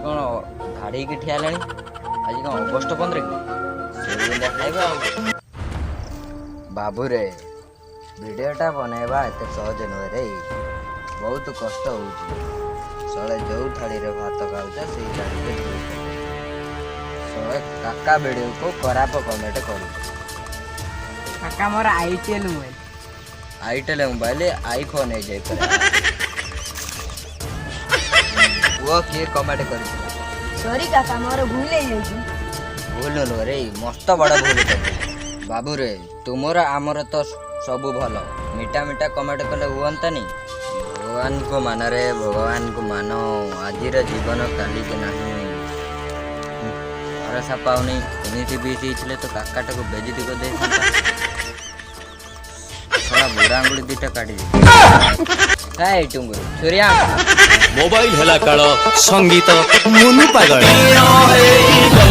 कौन धाड़ी की ठिया लानी आज कौन अगस्ट 15 की खाइबा बाबू रे भिडियोटा बनैबा एते सहज नुहे रे बहुत कष्ट होउची सळे जो थाली रे भात खाउचा सेई थाली रे सळे काका वीडियो को खराब कमेंट करू काका मोर आईटेल मोबाइल आईफोन है जाय पर वो किए कमेंट करी सॉरी काका मोर भूल हे जाई भूल नो रे मस्त बड़ा भूल कर बाबू रे तुमर आमर तो सब भल मीठा मीठा कमेंट कले हुअंता नहीं भगवान को मान रे भगवान को मानो आज जीवन काली के नहीं भरोसा पाऊनी एमती बीसी तो काकाटा को बेजती कर दे थोड़ा बुढ़ा आंगुड़ी दीटा काटी सूर्या मोबाइल हेला काल संगीत मुनु पागल